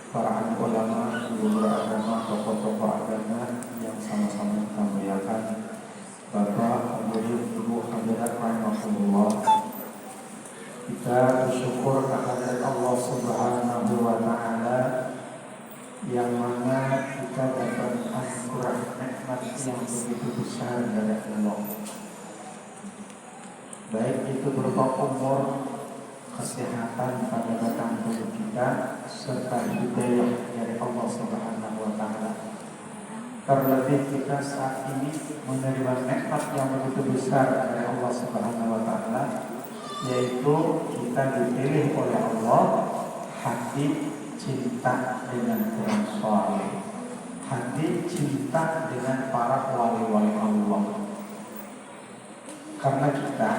para alim ulama, guru agama, tokoh-tokoh agama yang sama-sama kita muliakan, Bapak, Hadirin, Ibu, Hadirat rahimahullah. Kita bersyukur kehadirat Allah Subhanahu wa Ta'ala yang mana kita dapat anugerah nikmat yang begitu besar dari Allah. Baik itu berupa umur, kesehatan pada batang tubuh kita, serta hidayah dari Allah Subhanahu wa Ta'ala. Terlebih kita saat ini menerima nikmat yang begitu besar dari Allah Subhanahu wa Ta'ala, yaitu kita dipilih oleh Allah hati cinta dengan Quran Shalih, hati cinta dengan para wali-wali Allah. Karena kita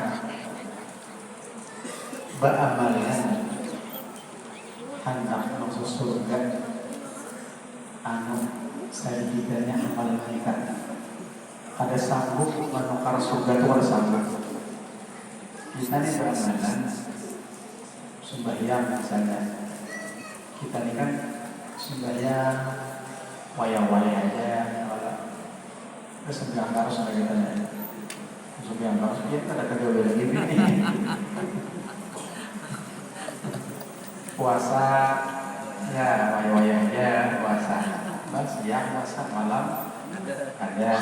beramalan hendak masuk surga, sedikitnya amal kita ada sanggup menukar surga itu ada sanggup. Kita ini beramalan sembahyang misalnya, kita ini kan sembahyang waya-waya aja, terus sembahyang harus kita sembahyang harus dia ada kedua gini. Puasa ya waya-waya aja puasa. Siang, puasa, malam ada.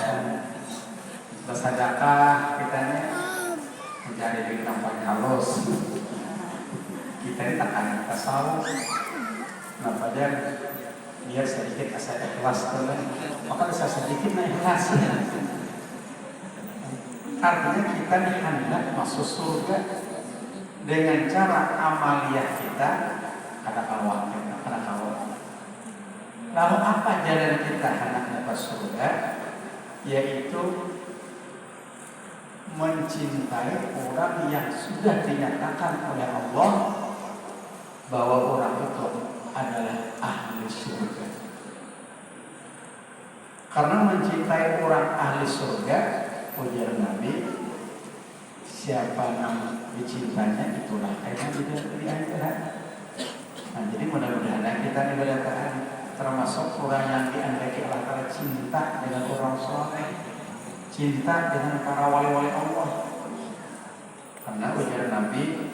Bersedekah kita ini mencari duit nampak halus. Kita ini takkan tasawuf. Kenapa dia biar sedikit asa ikhlas tuh, maka bisa sedikit na ikhlas. Artinya kita ini hendak masuk surga dengan cara amaliyah kita ada kawan kita, ada kawan. Lalu apa jalan kita hendak dapat surga? Yaitu mencintai orang yang sudah dinyatakan oleh Allah bahwa orang itu adalah ahli surga. Karena mencintai orang ahli surga, ujar Nabi, siapa yang dicintanya itulah yang di akhirat. Nah, jadi mudah-mudahan kita diberikan termasuk orang yang diandalkan Allah Ta'ala cinta dengan orang soleh, cinta dengan para wali-wali Allah. Karena ujar Nabi,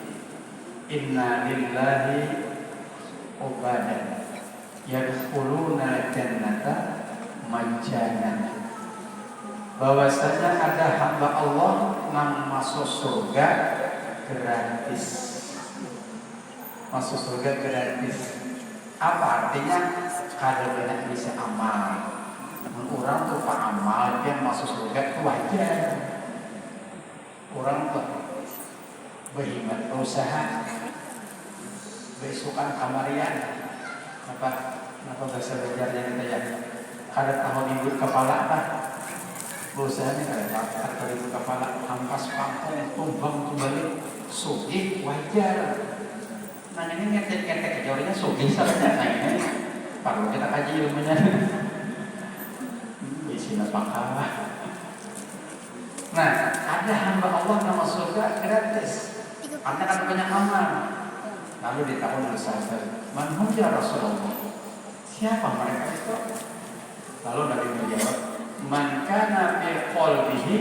inna lillahi ubadan yadkhuluna jannata majana. Bahwasanya ada hamba Allah yang masuk surga gratis. Masuk surga gratis. Apa artinya? Kalau dia bisa amal, orang tuh pak amal dia masuk surga itu wajar. Orang tuh berhemat berusaha, besukan kamarian, apa bahasa belajarnya kita ya. Kada tahun ibu kepala apa? Berusaha nih kada ibu kepala, hampas pangkong, tumbang tumbalik, sugih wajar. Nah ini ngetek jauhnya sugih saja. Nah ini perlu kita kaji ilmunya. Isinya pakar. Nah, ada hamba Allah nama surga gratis. Anda kan banyak amal. Lalu di tahun bersabda, "Man ya Rasulullah?" Siapa mereka itu? Lalu Nabi menjawab, "Man kana fi qalbihi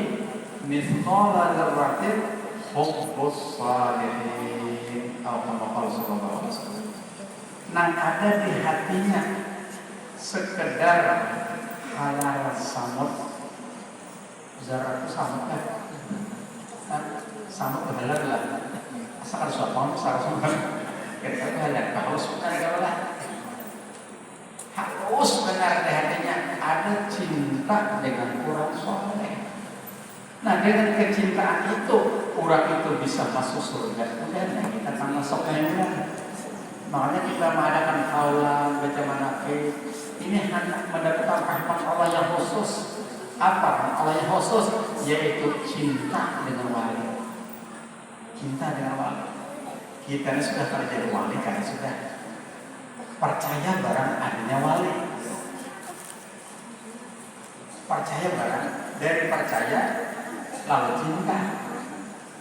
mithqala dzarratin hubbus shalihin." Al-Qur'an sallallahu alaihi wasallam. Nah, ada di hatinya sekedar halal samut. Zarat itu samut kan? Samut halal lah. Asal suapang sarasung kan? Kita halal harus benar lah. Harus benar di hatinya ada cinta dengan orang soleh. Nah, dengan kecintaan itu orang itu bisa masuk surga. Udah, kita akan masuk aja. Makanya kita mengadakan kaulan baca manaqib. Ini hanya mendapatkan rahmat Allah yang khusus. Apa Allah yang khusus? Yaitu cinta dengan wali. Cinta dengan wali. Kita ini sudah terjadi wali kan sudah percaya barang adanya wali. Percaya barang dari percaya lalu cinta.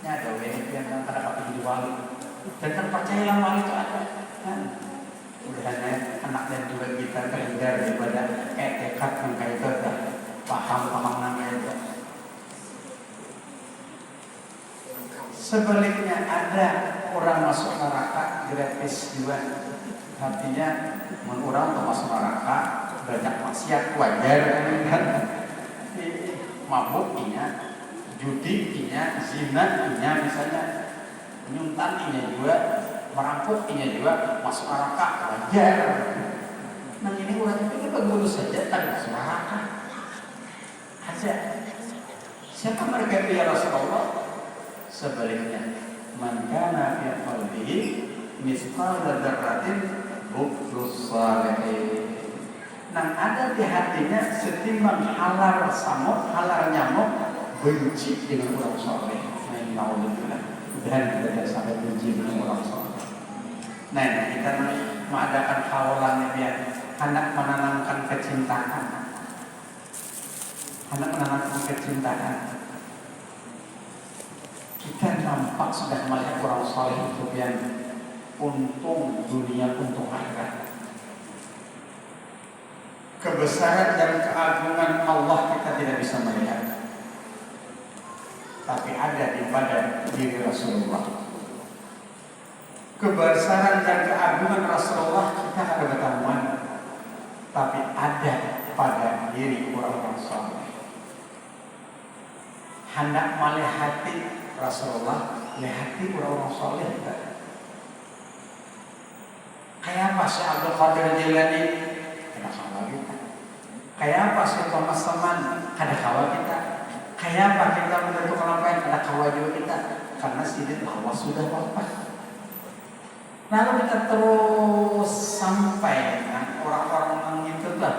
Ini ada wali yang pada jadi wali. Dan kan percayalah wali itu ada. Udah anak dan juga kita terhindar daripada etikat yang kayak itu, paham-paham namanya itu. Sebaliknya ada orang masuk neraka gratis juga, artinya orang masuk neraka banyak maksiat wajar kan, mabuk inya, judi inya, zina inya misalnya, nyuntan inya juga, merampok inya juga, masuk neraka wajar. Nah ini orang itu bagus saja tak masuk neraka aja. Siapa mereka itu ya Rasulullah? Sebaliknya, man kana fi qalbihi mithqala dzarratin hubblus salihin. Nah ada di hatinya setimbang halar samuk, halar nyamuk, benci dengan orang soleh. Naudzubillah. Dan tidak sampai benci dengan orang soleh. Nah kita mengadakan hawalan biar anak menanamkan kecintaan. Anak menanamkan kecintaan. Kita nampak sudah melihat orang soleh itu yang untung dunia, untung akhirat. Kebesaran dan keagungan Allah kita tidak bisa melihat, tapi ada di pada diri Rasulullah. Kebesaran dan keagungan Rasulullah kita ada ketahuan, tapi ada pada diri orang-orang soleh. Hendak malih hati Rasulullah, lihati orang-orang soleh. Kayak apa Syekh Abdul Qadir Jilani? Ada kawal kita. Kayak apa Syekh Thomas Saman? Ada kawal kita. Kayak apa kita menentukan apa yang ada kawal juga kita? Karena sidin bahwa sudah wafat. Lalu kita terus sampai orang-orang itu tuh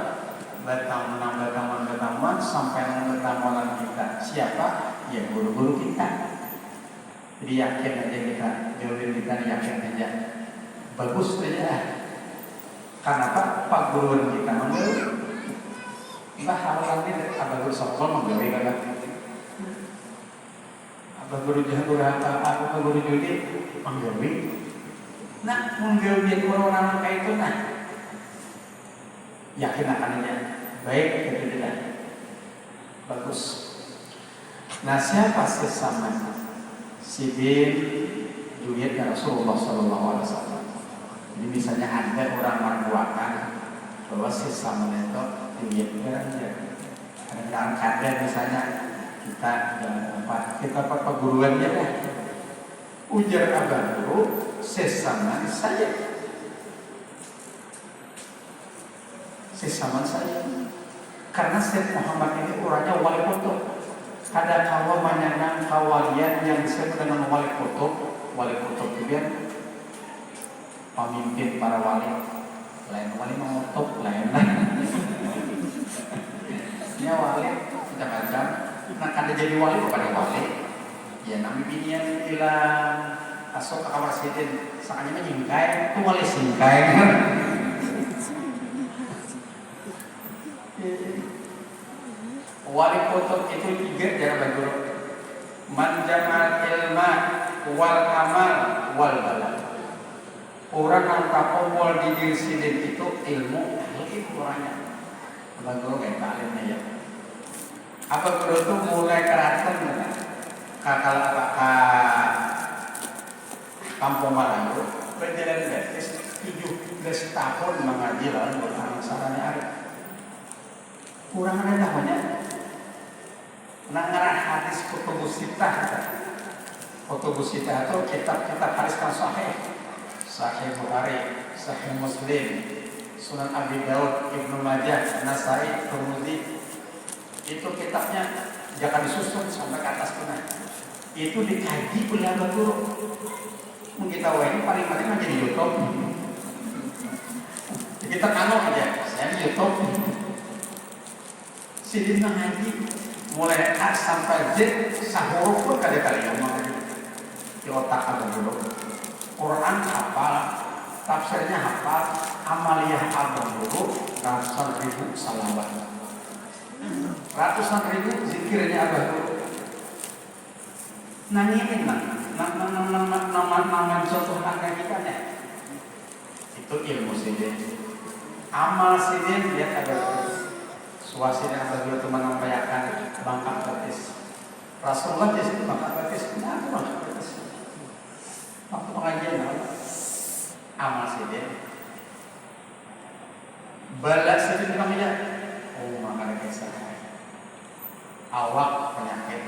bertaman sampai bertaman kita. Siapa? Ya guru-guru kita. Jadi yakin aja kita, jauhin kita yakin aja. Bagus saja. Karena Pak guru kita menggawe. Mbah hawalan ini abah guru sokol menggawe kan. Abah guru jahat apa guru judi menggawe. Nah menggawe orang-orang kayak itu nah. Yakin akan aja. Baik gitu tidak. Bagus. Nah siapa sesama? Sidin duitnya Rasulullah SAW. Jadi misalnya ada orang merduakan bahwa sesama itu duitnya aja. Ada kadang misalnya kita kita perguruannya lah. Ujar abang guru sesama saya. Sesama saya. Karena Syekh Muhammad ini orangnya wali kutub. Ada kawan menyandang kawalian yang disebut dengan wali kutub. Wali kutub itu dia pemimpin para wali. Lain wali mengutuk, lain. Ini wali macam-macam. Nah kada jadi wali kepada wali. Ya nami binian bilang asok ke kamar sidin. Sakanya menyingkai, itu wali singkai. Wali kutub itu 3 cara bagi man jamal ilma wal amal wal balad. Orang yang takawal di diri sidin itu ilmu, itu orangnya. Abang guru kayak talimnya ya. Abang guru itu mulai keraton kakal Kampung Melayu berjalan gratis 17 tahun mengaji lawan berarang sarane arif. Kurang ada namanya. Ngarah hadis kutubus sittah. Kutubus sittah itu kitab-kitab hadis yang sahih. Sahih Bukhari, Sahih Muslim, Sunan Abi Daud, Ibnu Majah, Nasai, Tirmidzi. Itu kitabnya jangan disusun sampai ke atas punah. Itu dikaji oleh abang guru. Kita ini paling-paling aja di YouTube. Kita kanok aja, saya di YouTube. Sidin ngaji mulai A sampai Z sahuruf pun kali-kali ngomong di otak abang dulu. Quran hafal, tafsirnya hafal, amaliyah abang dulu ratusan ribu salawat, ratusan ribu zikirnya abang dulu. Nah ini nama contoh anak kita ya. Itu ilmu sidin. amal sidin dia agak suasana bagi teman membayarkan bangkang betis. Rasulullah di situ bangkang betis, kenapa bangkang betis? Waktu pengajian amal sidin, balas sidin namanya. Oh maka kisah awak penyakit,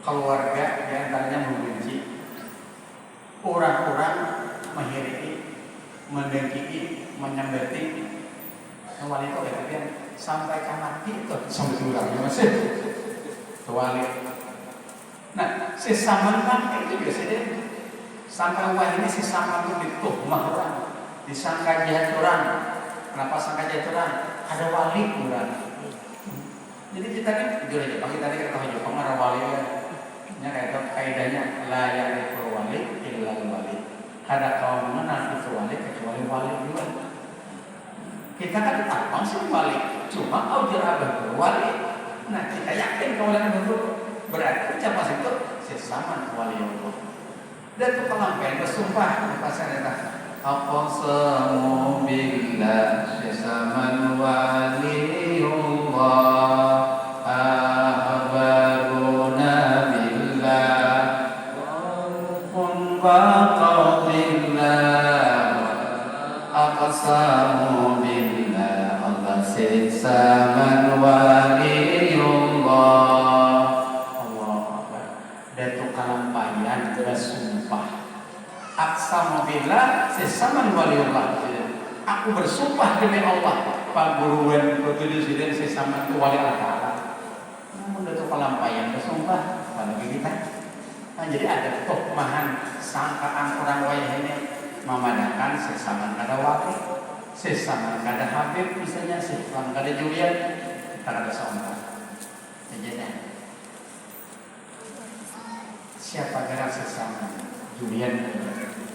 keluarga diantaranya membenci, orang-orang menghiriki, mendengki, menyembeti. Wali itu ya, sampai ke mati itu sampai tulangnya masih wali. Nah, si saman kan itu biasanya sampai wah ini si saman itu dituhmah orang, disangka jahat orang. Kenapa sangka jahat orang? Ada wali orang. Jadi kita kan jujur aja, bagi tadi kita tahu juga ada wali ya. Kayak kaidahnya la ya'riful wali illa wali. Ada kaum mengenal itu wali kecuali wali juga. Kita kan tampang sih wali, cuma aujur abah wali. Nah kita yakin kalau yang itu berarti ucapan itu sesama wali Allah. Dan itu pengampaian bersumpah pas ada aqsamu billah sesama wali Allah. Ahbaruna billah kun baqatillah aqsamu Saman waliyullah. Allah Datuk kalampayan bersumpah aqsamu billah sesaman waliyullah. Aku bersumpah demi Allah Pak Guruan Kutulis dan sesaman itu wali Allah. Namun Datuk kalampayan bersumpah bagi kita. Nah, jadi ada tuhmahan sangkaan orang wayah ini memandangkan sesaman ada wali, sesama kada Habib misalnya, sesama kada Julian, kita kada sama. Jadi siapa gerak sesama Julian?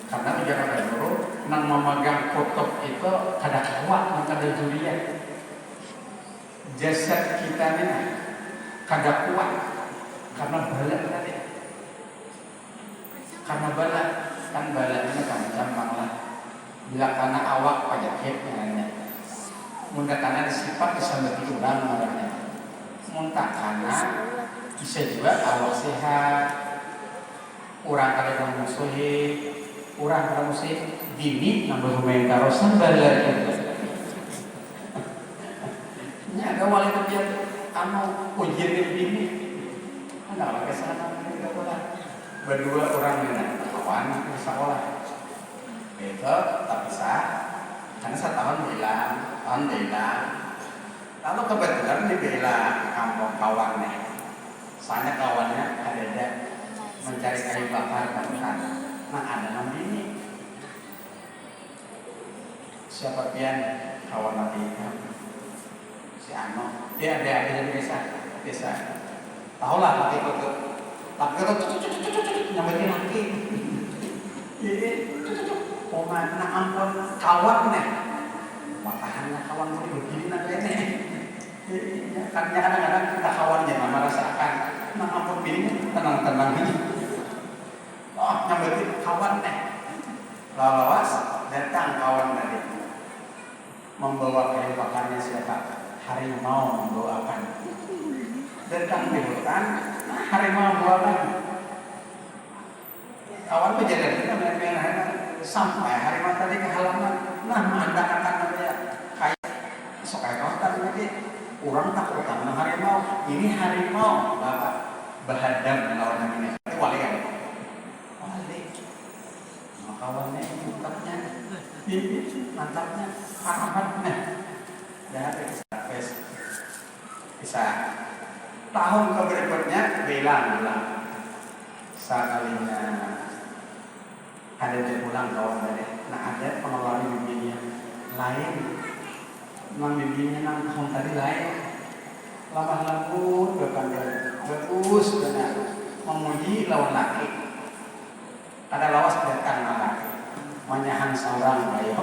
Karena ujar dulu nang memegang kutub itu kada kuat, nang kada Julian. Jasad kita ini kada kuat karena balak tadi. Karena balak kan balak ini kan gampang lah. Bila karena awak penyakit namanya, muntah karena sifat disambut orang namanya, muntah karena bisa juga awak sehat, orang kada musuhi, orang kada musuhi, dini nambah lumayan karosan balar gitu. Ini ada wali kebiar, kamu ujian dini, mana lagi sana kita pulang, berdua orang dengan kawan di sekolah. Itu tak bisa karena setahun tahun bilang lalu kebetulan dibela kampung kawannya, soalnya kawannya ada mencari kayu bakar kan, nah ada nama ini siapa pian kawan lagi si Ano, dia ada bisa tahu lah laki itu nyampetin laki jadi mana ampun kawan nih, matahannya kawan itu begini nak ini. Kan kadang-kadang kita kawannya merasakan, nah ampun begini tenang-tenang aja. Oh nyambetin kawan nih, lawas datang kawan tadi, membawa kayu bakarnya siapa? Harimau membawakan. Datang di hutan, nah harimau membawakan. Kawan berjalan kita main-main sampai harimau tadi ke halaman, nah menandakan dia kayak sok kayak kontan lagi, orang takut karena harimau, ini harimau bapak berhadap lawan ini, itu wali kan? Wali, kawannya mantapnya, harapannya, dan bisa tahun berikutnya bilang sekalinya ada yang pulang kawan tadi. Nah ada pengelola bibinya lain, memang bibinya nang kawan tadi lain, lemah lembut, bagus benar, memuji lawan laki. Ada lawas datang malah, menyahan seorang ayo,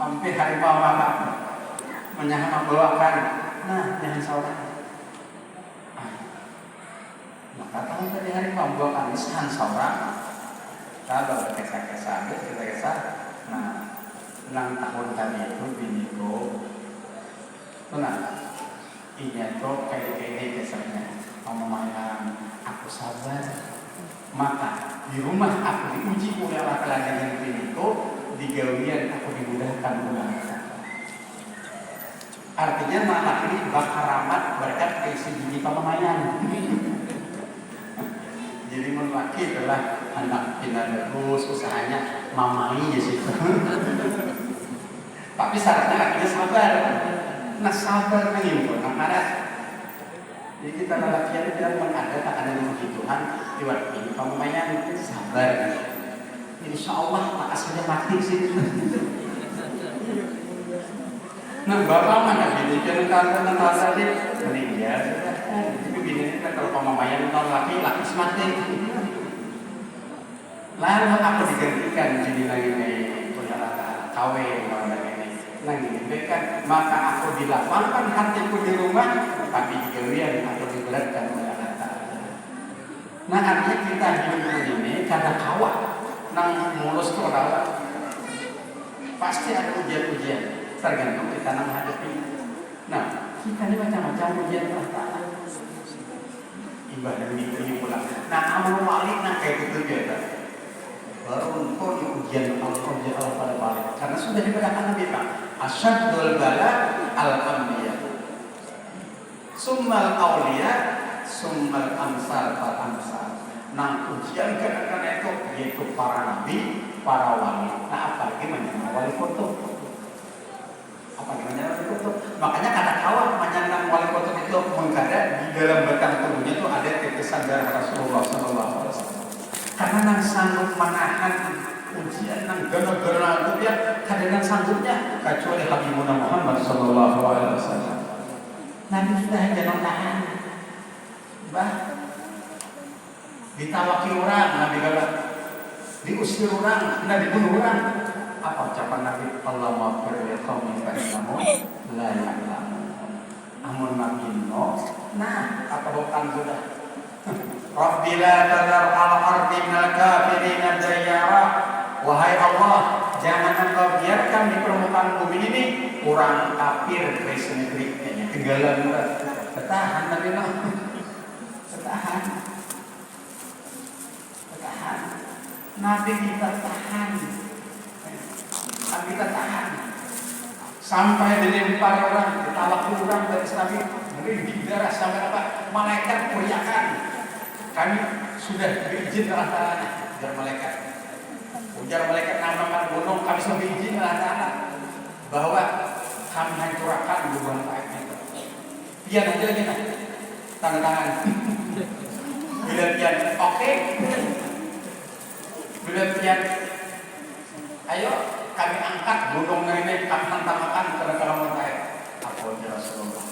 hampir harimau mama menyahan membawakan, nah nyahan seorang. Maka tahun tadi harimau membawakan sehan seorang. Kalau kita kisah, nah ulang tahun tadi itu biniku tenang ini tuh kayak kesannya omongan aku sabar maka di rumah aku diuji oleh Allah Ta'ala dengan biniku di gawian aku dimudahkan ulang tahun. Artinya anak ini bakal rahmat berkat keisi bini pamamayan. Jadi laki adalah anak pindah terus usahanya mamai di situ. Tapi syaratnya akhirnya sabar. Nah sabar mengimpun karena jadi kita lelaki itu bilang ada tak ada yang Tuhan lewat ini pamamayan itu sabar. Insya Allah makasihnya mati sih. Nah bapak mana bini jangan tanda tadi meninggal. Tapi bini kan kalau pamamayan tahun laki semati. Lalu aku digantikan jadi lagi punya kawin kalau ini. Nah ini kan maka aku dilapangkan hatiku di rumah tapi di gawian atau diberatkan oleh Allah Ta'ala. Nah artinya kita hidup ini karena kawat nang mulus tuh pasti ada ujian-ujian tergantung kita menghadapi. Nah kita ini macam-macam ujian Allah Ta'ala. Ibadah ini pula. Nah amal wali nah kayak gitu juga. Baru untuk ujian Allah pada balik. Karena sudah dikatakan Nabi Pak. Asyadul bala al-anbiya. Summal awliya, summal amsal fal amsal. Nah ujian karena itu yaitu para nabi, para wali. Nah apalagi menyangka wali kutub. Makanya kata kawat menyandang wali kutub itu mengkada di dalam batang tubuhnya itu ada tetesan darah Rasulullah SAW. Karena nang sanggup menahan ujian nang gana-gana itu dia kadang sanggupnya kecuali Habibuna Muhammad SAW. Nabi kita yang jangan tahan, bah ditawaki orang Nabi kata, diusir orang, Nabi bunuh orang. Apa ucapan Nabi? Allahumma firli qaumi fa innahum la ya'lamun. Amun makinno, nah apa bukan sudah? Rabbi la tadar al-ardi minal kafirina dayyara. Wahai Allah, jangan engkau biarkan di permukaan bumi ini orang kafir dari negeri kayaknya tinggalan bertahan Nabi no. Bertahan. Nabi kita tahan. Kita tahan sampai dilempar orang, ditawak orang dari Nabi, mungkin darah sampai apa? Malaikat teriakan. Kami sudah berizin Allah Ta'ala. Ujar malaikat nama gunung, kami sudah berizin Allah Ta'ala bahwa kami hancurkan gunung itu. Pian aja lagi nah, tanda tangan. Bila pian, oke. Bila pian, ayo. Kami angkat gunung ini, kami hantam-hantam ke dalam mereka. Apa ya Rasulullah?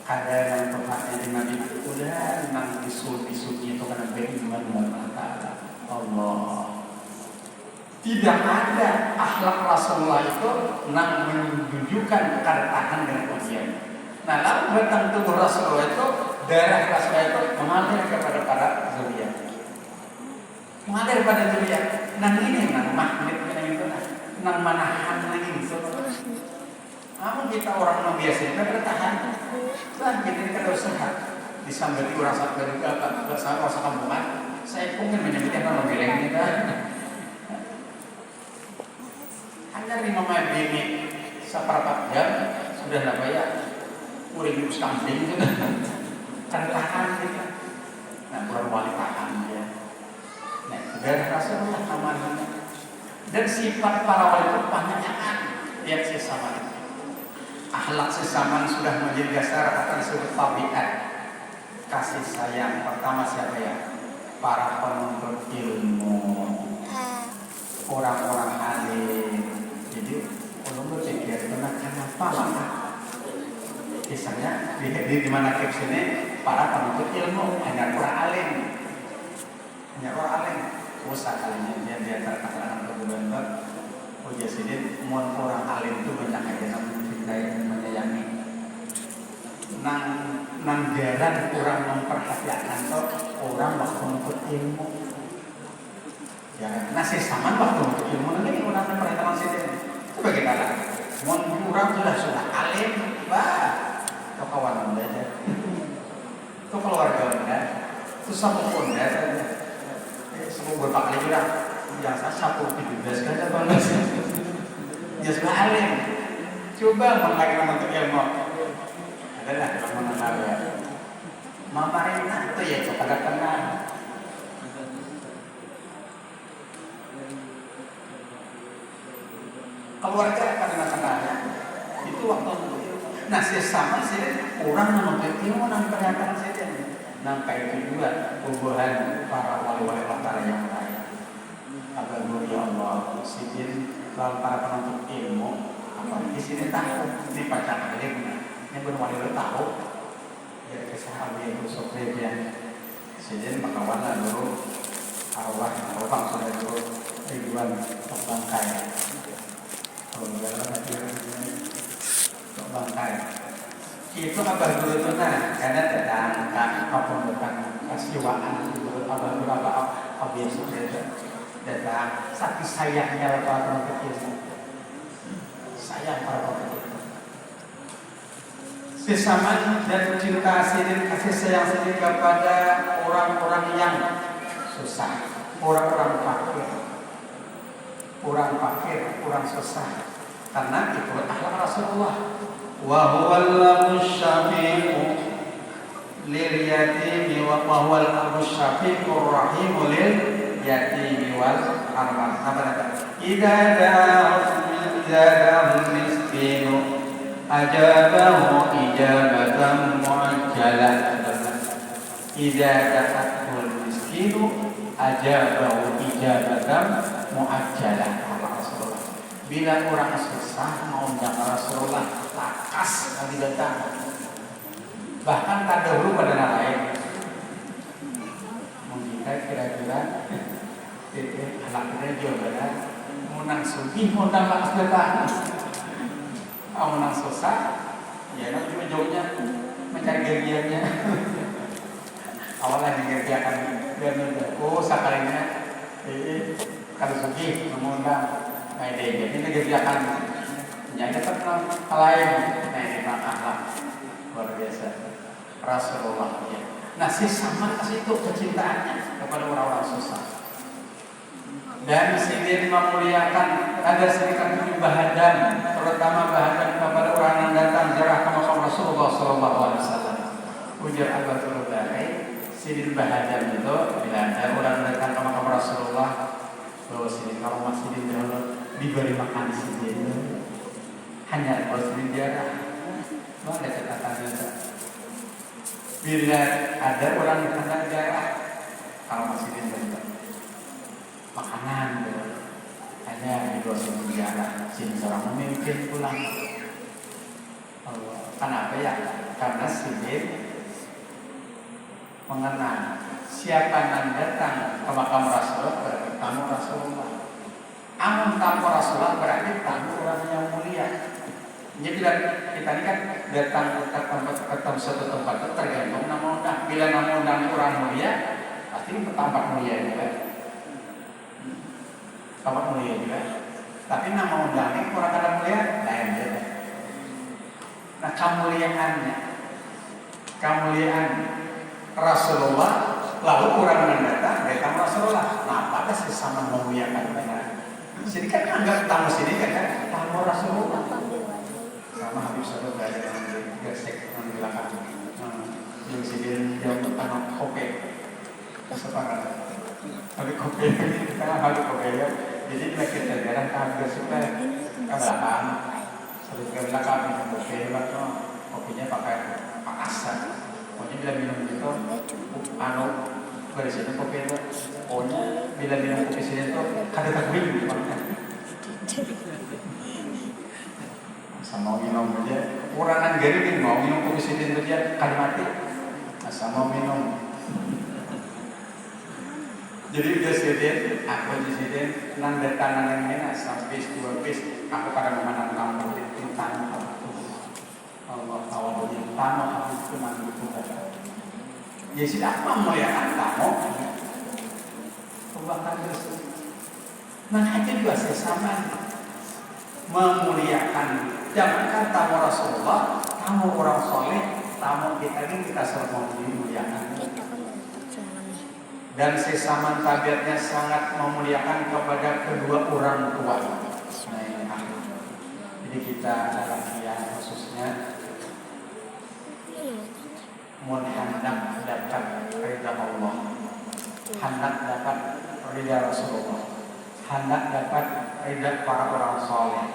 Ada yang tempatnya di Nabi udah nang bisu-bisunya itu karena beriman dengan Allah. Allah. Tidak ada akhlak Rasulullah itu nang menunjukkan keretakan dengan ujian. Nah, lalu batang tubuh Rasulullah itu, darah Rasulullah itu mengalir kepada para zuriat. Mengalir pada zuriat. Nah ini nang magnetnya itu nang manahan lagi gitu. Namun kita orang biasa kita bertahan. Nah kita ini kada usaha disambati orang saat dari rasa kampungan. Saya mungkin menyebutnya nama bileng kita. Hanya 5 bini seperempat jam sudah nak bayar. Uring us kambing gitu. Kan tahan kita. Nah kurang wali tahan dia. Nah dari Rasulullah namanya. Dan sifat para wali itu banyakkan lihat sesama. Akhlak sesama sudah menjadi dasar akan disebut tabiat. Kasih sayang pertama siapa ya? Para penuntut ilmu, orang-orang alim. Jadi belum berpikir kenapa lama. Misalnya di mana captionnya para penuntut ilmu hanya orang alim, hanya orang alim. Usah kalinya dia terkatakan berbentuk ujian sidin mohon orang alim itu banyak aja mencintai dan menyayangi nang jarang orang memperhatikan tuh orang waktu menuntut ilmu ya nasi saman waktu menuntut ilmu nanti orang memperhatikan sidin itu bagaimana Mau kurang sudah alim, itu kawan anda aja, itu keluarga anda, itu satu pun ya, semua berapa kali bilang, biasa 17 kan bang, ya sudah alim, coba mengkaji untuk ilmu, adalah ilmu nabi, mamarin itu ya kepada kenal. Keluarga karena kenalnya itu waktu nah sesama sih orang menuntut ilmu dan pernyataan saja nampak itu juga hubungan para wali-wali antara yang lain. Agar ya Allah sidin lalu para penuntut ilmu apalagi sini tahu ini pacar alimnya ini berwali tahu dari kesahabat itu sofrebian sidin makawan dulu arwah sudah dulu ribuan terbangkai. Bangkai itu abah dulu itu karena datang apapun datang kasiwaan itu abah berapa biasa saja datang sakit sayangnya para penuntut sayang para penuntut sesama dan cinta sidin kasih sayang sidin kepada orang-orang yang susah, orang-orang fakir, orang susah. Karena itu akhlak Rasulullah. Wa huwal syafi'u lil yatimi wa huwal syafi'ur rahim lil yatimi wal armal. Idza da'al miskinu ajabahu ijabatan muajjalah. Idza da'al miskinu ajabahu ijabatan muajjalah. Bila orang susah mau undang Rasulullah lakas nanti datang. Bahkan tak dahulu pada lain. Mungkin kira-kira anak kita juga mau nang sugih mau undang lakas datang. Mau nang susah ya nak cuma jauhnya mencari gajiannya. Awalnya dikerjakan dan sakalinya kalau sugih mau undang nah ini kerjakan menjadi terkenal lain nah ini akhlak luar biasa Rasulullah ya. Nah sesama itu kecintaannya kepada orang-orang susah dan sidin memuliakan ada sedikit bahadan terutama bahadan kepada orang yang datang ziarah ke makam Rasulullah SAW. Ujar Al-Batul Dari sidin bahadan itu bila ada orang datang ke makam Rasulullah bahwa sini kalau masih di dalam diberi makan di sini hanya harus dijarah. Lo ada catatannya enggak? Bila ada orang yang hendak jarah kalau masih di dalam makanan hanya dikasih dijarah sini seorang memimpin pulang. Kenapa ya? Karena sidin mengenal siapa yang datang ke makam Rasulullah berarti tamu Rasulullah. Amun tamu Rasulullah berarti tamu orang yang mulia. Jadi kita ini kan datang ke suatu tempat itu tergantung nama undang. Bila nama undang orang mulia, pasti tempat mulia juga. Tempat mulia juga. Tapi nama undangnya orang kada mulia, lain beda. Nah kemuliaan Rasulullah lalu orang yang datang Rasulullah. Nah pada sesama memuliakan benar. Sini kan anggap tamu sini kan tamu Rasulullah. Sama Habib Sadok dari yang gesek yang di belakang. Yang sini jauh tanah kopi. Sepakat. Habib kopi karena Habib kopi ya. Jadi kita jarang kagak suka belakang. Satu ke belakang kopi kopinya pakai pakasan. Pokoknya bila minum itu dari sini kopi itu pokoknya bila minum kopi sini itu kada takbir sama minum aja orang gari mau minum kopi sini itu dia kada mati sama minum jadi udah sini aku di sini nang datang yang ini sampai 2 pis aku pada memanang kamu di tanah Allah awal di tanah itu nang itu ya sudah memuliakan tamu bahkan terus nah itu juga sesama memuliakan. Jangankan tamu Rasulullah, tamu orang soleh, tamu kita ini kita selalu memuliakan. Dan sesama tabiatnya sangat memuliakan kepada kedua orang tua. Nah, ini jadi kita dalam yang khususnya hendak dapat ridha Allah, hendak dapat ridha Rasulullah, hendak dapat ridha para orang soleh.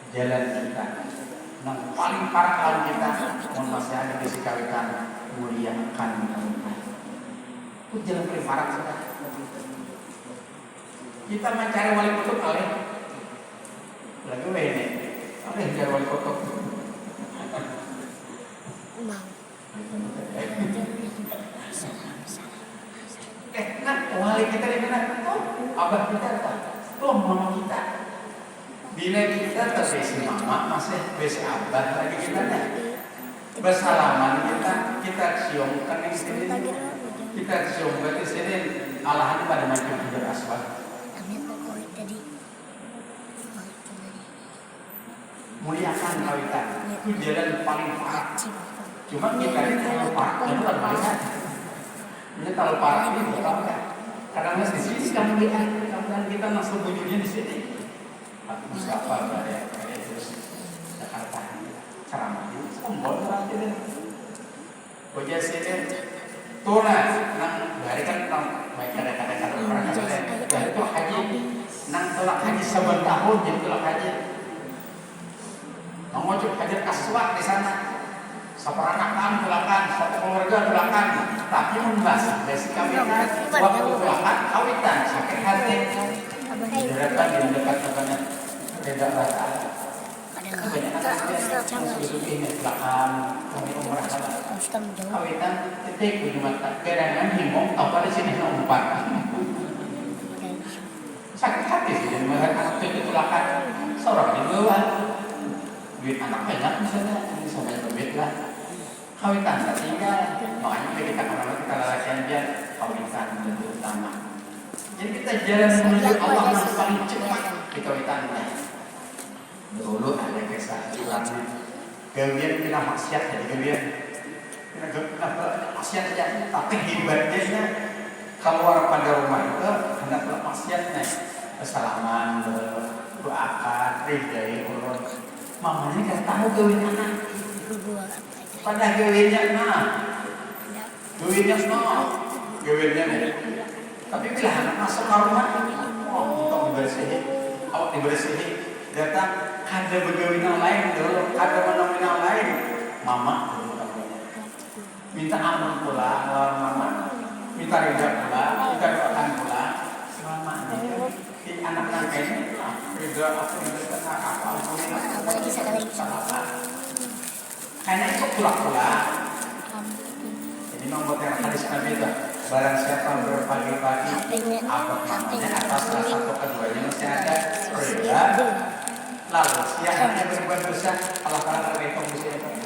Jalan kita, yang paling parah kalau kita masih ada di sikawikan muliakan mereka. Itu jalan paling parah sudah. Kita mencari wali kutub oleh lagi ini, oleh mencari wali kutub. Nah, wali kita di mana? Oh, abah kita tuh mama kita. Bila kita terbesi mama, masih besi abah lagi kita dah. Bersalaman kita ciumkan di sini. Kita ciumkan di sini. Alahan pada macam Hajar Aswad. Muliakan kawitan. Itu jalan paling parah. Cuma kita ini terlalu parah, itu kan melihat. Ini terlalu parah ini bukan kan? Karena di sini kamu lihat, kemudian kita masuk wujudnya di sini. Mustafa dari terus Jakarta, ceramah itu sombong orang itu. Wajah sini, tuna, nang dari kan nang baik kata orang kata dari itu haji, nang tolak haji sebentar tahun jadi tolak haji. Nang wajib haji aswad di sana. Seperanakan tulakan, satu keluarga tulakan, tapi membahas basic kawitan, waktu tulakan kawitan, sakit hati, diharapkan di dekat kepada tidak rata. Kebanyakan susu ini tulakan, kami umrah kawitan, titik ujung mata, kerangan himong, apa di sini umpan. Sakit hati sih, dan melihat anak itu tulakan, seorang di bawah, duit anak banyak misalnya, ini sampai lebih lah. Kawitan tak tinggal, makanya kita orang kita lalakan dia kawitan itu utama. Jadi kita jalan menuju Allah yang paling cepat di kawitannya. Dulu ada kisah curhatnya, gawian kena maksiat jadi gawian, kena maksiat saja. Tapi hebatnya keluar pada rumah itu hendak maksiatnya, kesalahan, doakan, ridai ulun. Mamanya nggak tahu gawian anak. Pada gawinnya gawinnya semua, gawinnya nih. Tapi bila anak masuk ke rumah, untuk dibersihin, awak dibersihin, datang ada begawin yang lain dulu, ada menemuin yang lain, mama dulu minta ampun pula, mama minta ridha pula, minta doakan pula, mama di anak-anak ini ridha aku minta apa ampunin aku. Karena itu pula-pula. Jadi membuat yang hadis Nabi itu, barang siapa berpagi-pagi apa namanya atas salah satu keduanya masih ada ridha, lalu siangnya berbuat dosa, kalau terhitung di sini.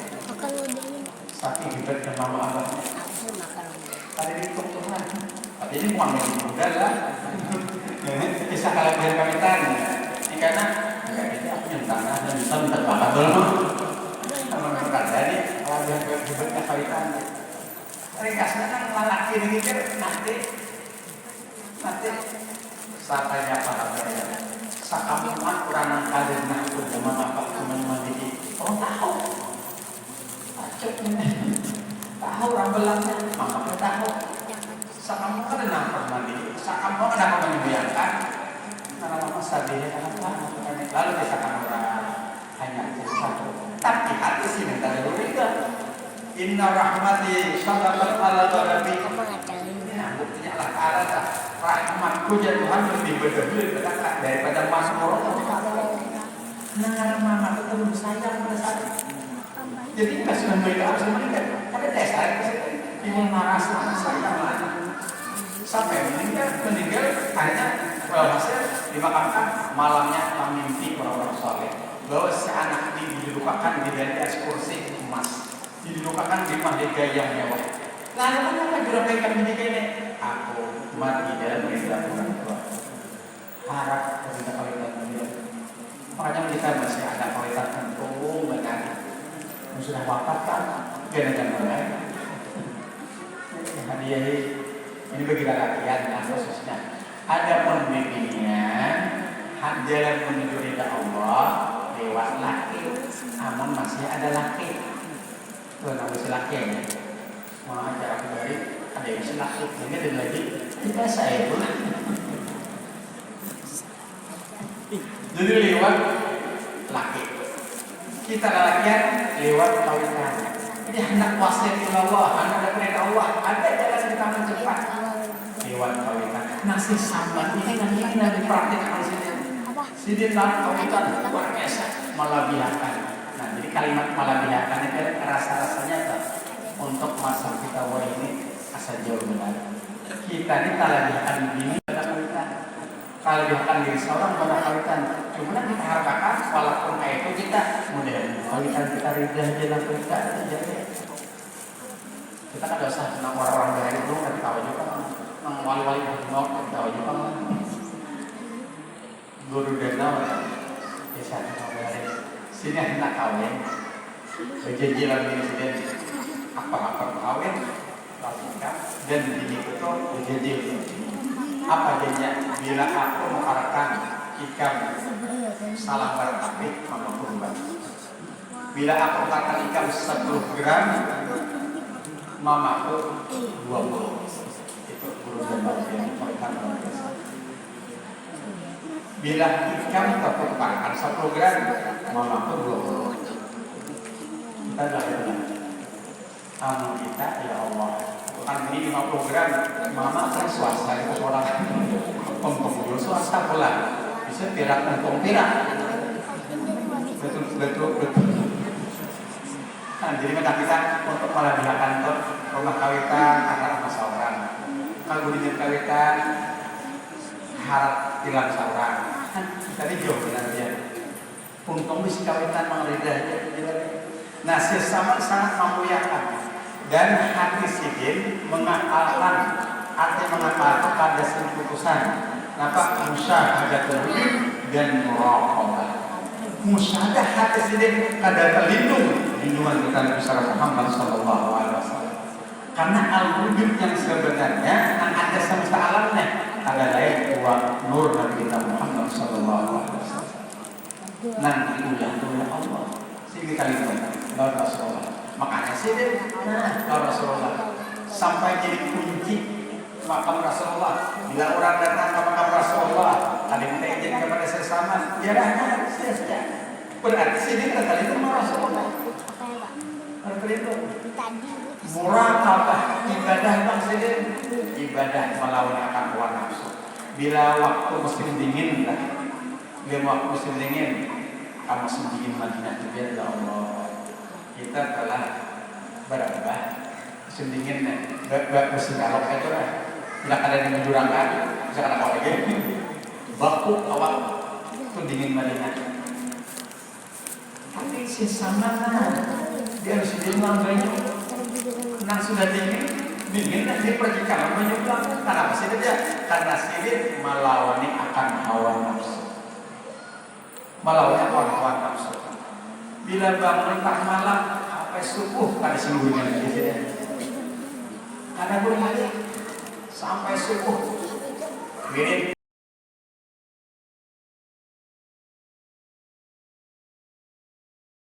Tapi hebatnya mama abahnya. Tadi dihitung Tuhan. Tapi ini bukan lebih mudah lah. Kisah kalian kawitan. Ini karena enggak ini aku yang tanah dan bisa minta bapak dulu. Jadi kalau dia hebatnya kawitan. Ringkasnya kan lelaki mikir nanti satanya para mereka. Sakamuan kurang kadir nak zaman apa teman-teman ini. Oh tahu. Tahu rambelannya, maka tahu. Sakamu kan nampak mandi, sakamu kan nampak membiarkan. Karena mama sadihnya apa? Lalu kita akan hanya satu. Tapi hati sih minta dulu itu. Inna rahmati sadaqat ala ghadabi. Ini buktinya Allah Ta'ala rahmatku ya Tuhan lebih berlebihan daripada Mazmur. Nah, mama itu belum sayang pada saya. Jadi kita sudah harus meninggal. Ada dasar ingin merasa sayang lagi. Sampai meninggal akhirnya hasil dimakamkan malamnya mimpi orang-orang soleh bahwa si anak ini dilupakan di dari ekskursi emas, dilupakan di mahligai yang mewah. Lalu kenapa juragan kami ini? Aku mati dalam istilah orang tua. Harap kita kawin dia. Makanya kita masih ada kualitas tentu benar. Sudah wafat kan, jangan mulai. Hadiah ini bagi laki-laki ya khususnya. Ada pun bimbingan, jalan menuju ridha Allah lewat laki. Namun masih ada laki. Tuh nama si laki ya. Mau acara aku dari ada yang si laki. Ini ada lagi. Kita saya pun. Jadi lewat laki. Kita lelakian lewat kawinan. Jadi hendak wasiat Allah, hendak perintah Allah, ada jalan kita mencepat lewat kawinan. Nasi sambat ini nanti dipraktikkan sidin dalam kawinan luar biasa, malabihakan. Nah, jadi kalimat malabihakan itu rasa-rasanya tuh untuk masa kita wah ini asal jauh benar. Kita ini kalabihakan begini pada kawinan, kalabihakan diri seorang pada kawinan. Cuma kita harapkan walaupun itu kita mudah kawinan kita ridha jalan kita jadi kita kan usah senang orang-orang dari itu kan tahu juga nang wali-wali mau tahu juga guru dana bisa ngomongin sini hendak kawin berjanji lagi sini apa-apa kawin lakukan dan ini itu berjanji apa janjinya bila aku mengharapkan ikan salah bertapik maka kurban. Bila aku kata ikan 10 gram, mamaku 20. Itu kurban yang mereka bila ikan tertukarkan 10 gram, mamaku 20. Kita dah benar. Amal kita ya Allah. Bukan ini 50 gram, mama kan swasta itu seorang pemburu swasta pula. Bisa pirak untung pirak. Betul. Nah, jadi minta kita untuk melabihkan rumah kawitan antara mas orang. Kalau bunyi kawitan harap hilang seorang. Tadi jauh bilang dia. Untung bisa kawitan mengeridah. Nah, sesama sangat memuliakan dan hati sidin mengakalkan hati mengakalkan pada keputusan. Napa musyahadatul dan muraqabah. Musyahadah hati sidin kada terlindung lindungan kita Nabi Muhammad sallallahu alaihi wasallam. Karena al-wujud yang sebenarnya yang ada semesta alamnya ada lain wa nur Nabi kita Muhammad sallallahu alaihi wasallam. Nanti ulah Allah. Sini kali ini Rasulullah. Makanya sidin Rasulullah sampai jadi kunci makam Rasulullah. Bila orang datang ke makam Rasulullah, ada yang izin kepada sesama, ya dah saja. Berarti sini kata itu Rasulullah. Berarti itu muraqabah ibadah maksudnya ibadah melawan akan hawa nafsu. Bila waktu musim dingin lah, bila waktu musim dingin, kamu musim dingin Madinah itu ya Allah. Kita telah berapa musim dingin nih, musim kalok itu lah. Bila ada yang menjurangkan, bisa kena kau lagi. Baku awak itu dingin Madinah. Tapi sesama dia harus dibilang banyak. Nang sudah dingin kan dia pergi kalah menyumbang. Karena apa sih dia? Karena sini melawani akan hawa nafsu. Melawan hawa nafsu. Bila bangun tak malam sampai subuh pada sembunyian di sini. Ada boleh lagi sampai subuh. Mirip